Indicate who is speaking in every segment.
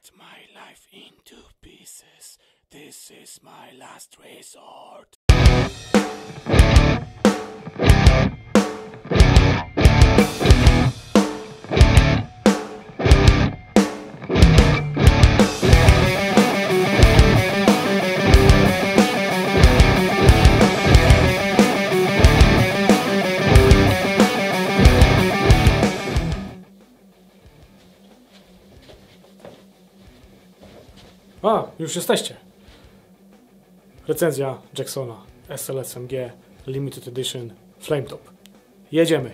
Speaker 1: cut my life into pieces. This is my last resort.
Speaker 2: A, już jesteście. Recenzja Jacksona SLS-MG Limited Edition Flametop. Jedziemy.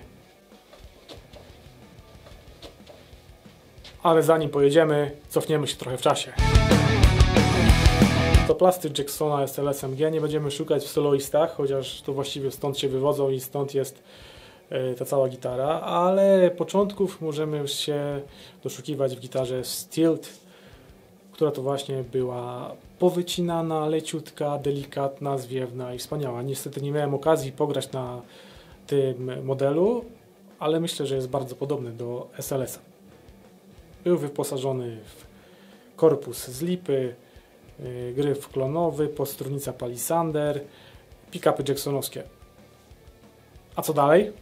Speaker 2: Ale zanim pojedziemy, cofniemy się trochę w czasie. To plasty Jacksona SLS-MG nie będziemy szukać w soloistach, chociaż to właściwie stąd się wywodzą i stąd jest ta cała gitara, ale początków możemy się doszukiwać w gitarze Stilt, która to właśnie była powycinana, leciutka, delikatna, zwiewna i wspaniała. Niestety nie miałem okazji pograć na tym modelu, ale myślę, że jest bardzo podobny do SLS-a. Był wyposażony w korpus z lipy, gryf klonowy, podstrunnica palisander, pick-upy jacksonowskie. A co dalej?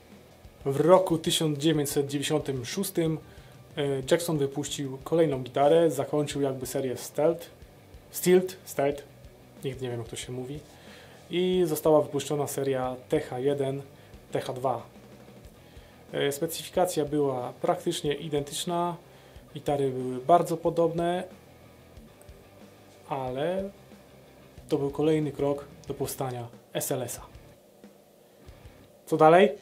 Speaker 2: W roku 1996 Jackson wypuścił kolejną gitarę, zakończył jakby serię Stilt, nigdy nie wiem jak to się mówi, i została wypuszczona seria TH1, TH2. Specyfikacja była praktycznie identyczna, gitary były bardzo podobne, ale to był kolejny krok do powstania SLS-a. Co dalej?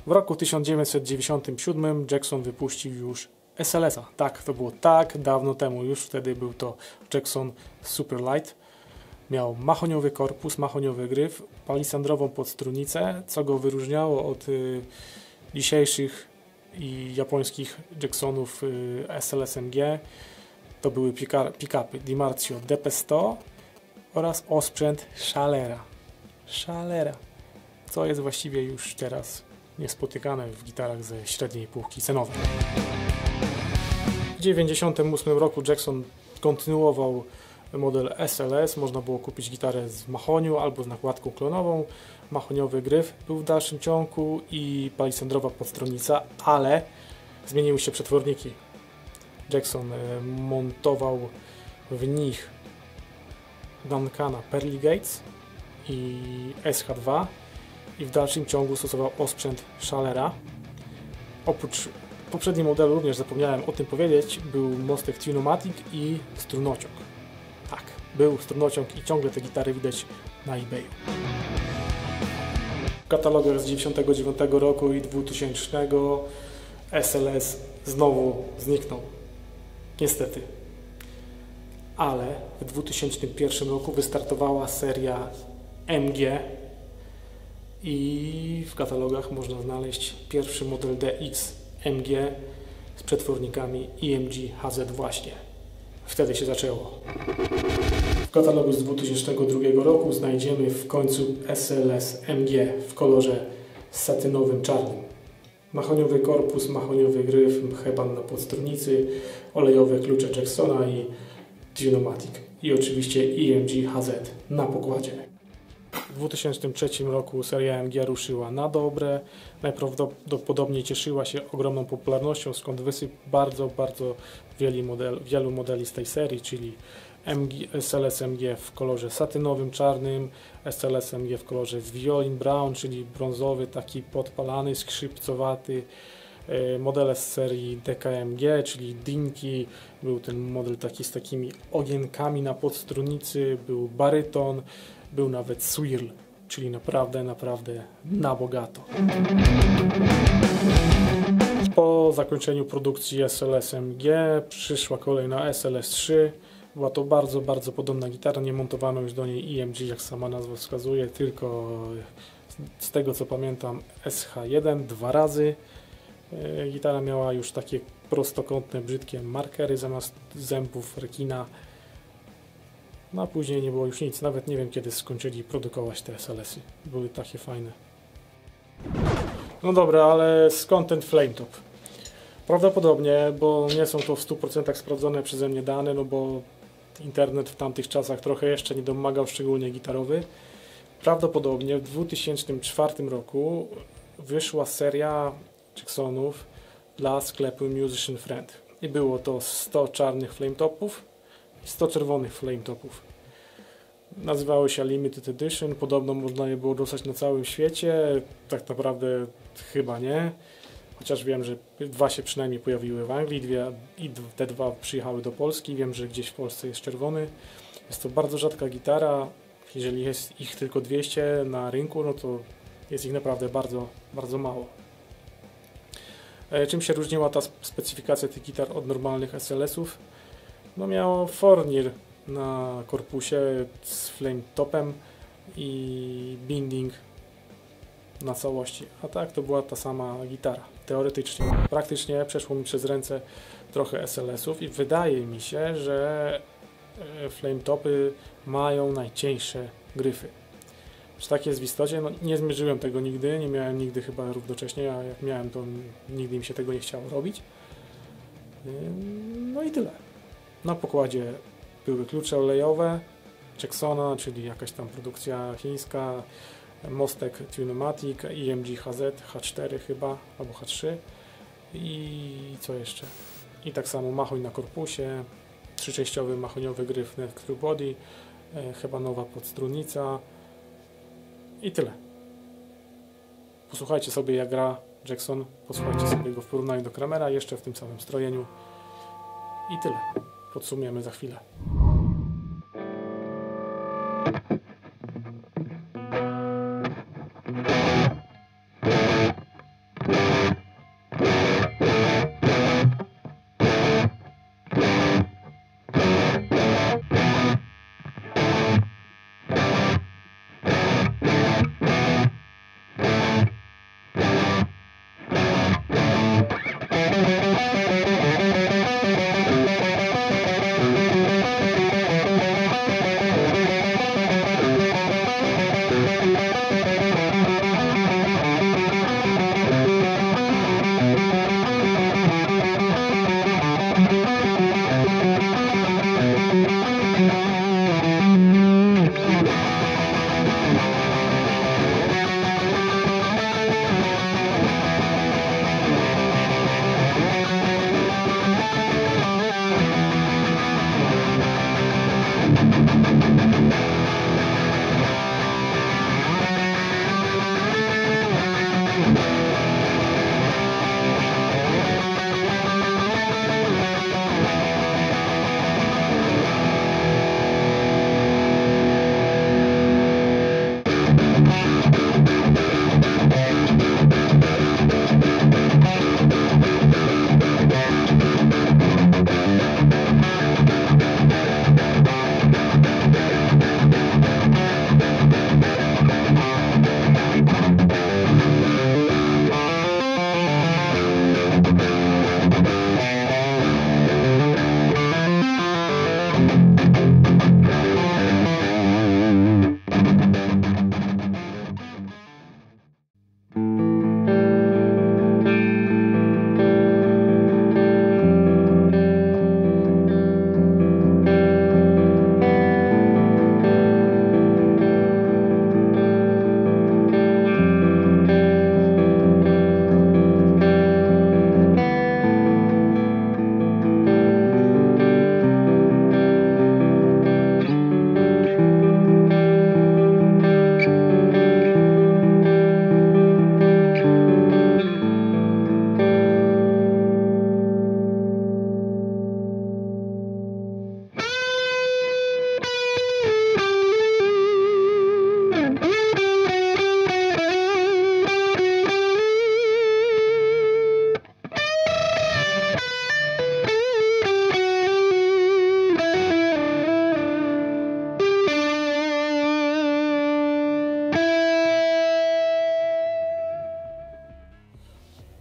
Speaker 2: W roku 1997 Jackson wypuścił już SLS-a. Tak, to było tak dawno temu. Już wtedy był to Jackson Superlight. Miał mahoniowy korpus, mahoniowy gryf, palisandrową podstrunicę, co go wyróżniało od dzisiejszych i japońskich Jacksonów SLS-MG. To były pick-upy DiMarzio DP100 oraz osprzęt Schalera, co jest właściwie już teraz niespotykane w gitarach ze średniej półki cenowej. W 1998 roku Jackson kontynuował model SLS. Można było kupić gitarę z mahoniu albo z nakładką klonową. Mahoniowy gryf był w dalszym ciągu i palisandrowa podstrunnica, ale zmieniły się przetworniki. Jackson montował w nich Duncana Pearly Gates i SH2 i w dalszym ciągu stosował osprzęt Schalera. Oprócz poprzednim modelu, również zapomniałem o tym powiedzieć, był mostek Tune-o-matic i strunociąg. Tak, był strunociąg i ciągle te gitary widać na eBayu. W katalogach z 1999 roku i 2000 SLS znowu zniknął. Niestety. Ale w 2001 roku wystartowała seria MG i w katalogach można znaleźć pierwszy model DX MG z przetwornikami EMG HZ właśnie. Wtedy się zaczęło. W katalogu z 2002 roku znajdziemy w końcu SLS MG w kolorze satynowym czarnym. Mahoniowy korpus, mahoniowy gryf, heban na podstrunicy, olejowe klucze Jacksona i Tune-o-matic. I oczywiście EMG HZ na pokładzie. W 2003 roku seria MG ruszyła na dobre. Najprawdopodobniej cieszyła się ogromną popularnością, skąd wysyp bardzo wielu modeli z tej serii, czyli SLS MG w kolorze satynowym czarnym, SLS MG w kolorze violin brown, czyli brązowy, taki podpalany, skrzypcowaty, modele z serii DKMG, czyli Dinki, był ten model taki z takimi ogienkami na podstrunicy, był baryton, był nawet swirl, czyli naprawdę na bogato. Po zakończeniu produkcji SLS MG przyszła kolejna SLS3. Była to bardzo podobna gitara, nie montowano już do niej EMG, jak sama nazwa wskazuje, tylko z tego co pamiętam SH1 dwa razy. Gitara miała już takie prostokątne, brzydkie markery zamiast zębów rekina. No a później nie było już nic, nawet nie wiem kiedy skończyli produkować te SLS-y. Były takie fajne. No dobra, ale skąd ten Flametop? Prawdopodobnie, bo nie są to w 100% sprawdzone przeze mnie dane, no bo internet w tamtych czasach trochę jeszcze nie domagał, szczególnie gitarowy. Prawdopodobnie w 2004 roku wyszła seria Jacksonów dla sklepu Musician Friend. I było to 100 czarnych flametopów i 100 czerwonych flametopów. Nazywały się Limited Edition, podobno można je było dostać na całym świecie, tak naprawdę chyba nie. Chociaż wiem, że 2 się przynajmniej pojawiły w Anglii, te 2 przyjechały do Polski. Wiem, że gdzieś w Polsce jest czerwony. Jest to bardzo rzadka gitara. Jeżeli jest ich tylko 200 na rynku, no to jest ich naprawdę bardzo, bardzo mało. Czym się różniła ta specyfikacja tych gitar od normalnych SLS-ów? No miało Fornir na korpusie z flame topem i binding na całości, a tak to była ta sama gitara, teoretycznie. Praktycznie przeszło mi przez ręce trochę SLS-ów i wydaje mi się, że flame topy mają najcieńsze gryfy. Czy tak jest w istocie? No, nie zmierzyłem tego nigdy, nie miałem nigdy chyba równocześnie, a jak miałem, to nigdy mi się tego nie chciało robić. No i tyle. Na pokładzie były klucze olejowe Jacksona, czyli jakaś tam produkcja chińska, mostek Tunematic, EMG HZ, H4 chyba, albo H3 i co jeszcze? I tak samo machoń na korpusie, 3-częściowy mahoniowy gryf True Body, chyba nowa podstrunnica i tyle. Posłuchajcie sobie jak gra Jackson, posłuchajcie sobie go w porównaniu do Kramera, jeszcze w tym samym strojeniu i tyle. Podsumujemy za chwilę.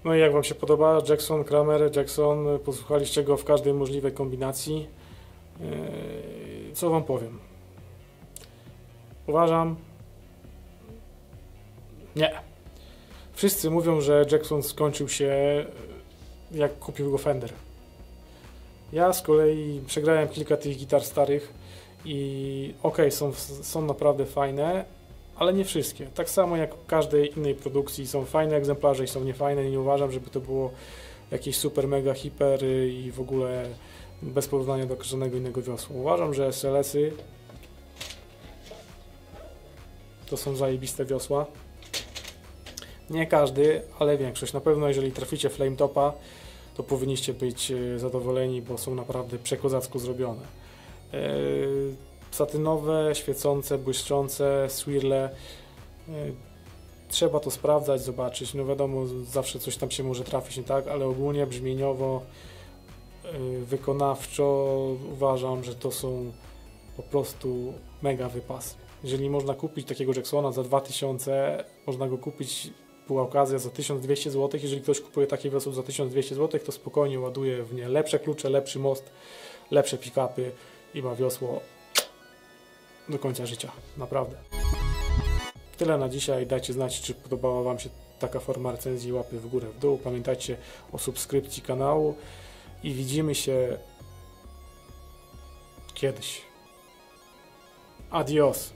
Speaker 2: No i jak Wam się podoba? Jackson, Kramer, Jackson, posłuchaliście go w każdej możliwej kombinacji. Co Wam powiem? Uważam... Nie. Wszyscy mówią, że Jackson skończył się jak kupił go Fender. Ja z kolei przegrałem kilka tych gitar starych i okej, są naprawdę fajne, ale nie wszystkie. Tak samo jak w każdej innej produkcji są fajne egzemplarze i są niefajne i nie uważam, żeby to było jakieś super, mega, hiper i w ogóle bez porównania do żadnego innego wiosła. Uważam, że SLS-y to są zajebiste wiosła. Nie każdy, ale większość. Na pewno jeżeli traficie Flametopa, to powinniście być zadowoleni, bo są naprawdę przekozacko zrobione. Satynowe, świecące, błyszczące, swirle. Trzeba to sprawdzać, zobaczyć. No wiadomo, zawsze coś tam się może trafić nie tak, ale ogólnie brzmieniowo, wykonawczo uważam, że to są po prostu mega wypasy. Jeżeli można kupić takiego Jacksona za 2000, można go kupić, była okazja, za 1200 zł. Jeżeli ktoś kupuje takie wiosło za 1200 zł, to spokojnie ładuje w nie lepsze klucze, lepszy most, lepsze pick-upy i ma wiosło do końca życia. Naprawdę. Tyle na dzisiaj. Dajcie znać, czy podobała Wam się taka forma recenzji, łapy w górę, w dół. Pamiętajcie o subskrypcji kanału i widzimy się kiedyś. Adios.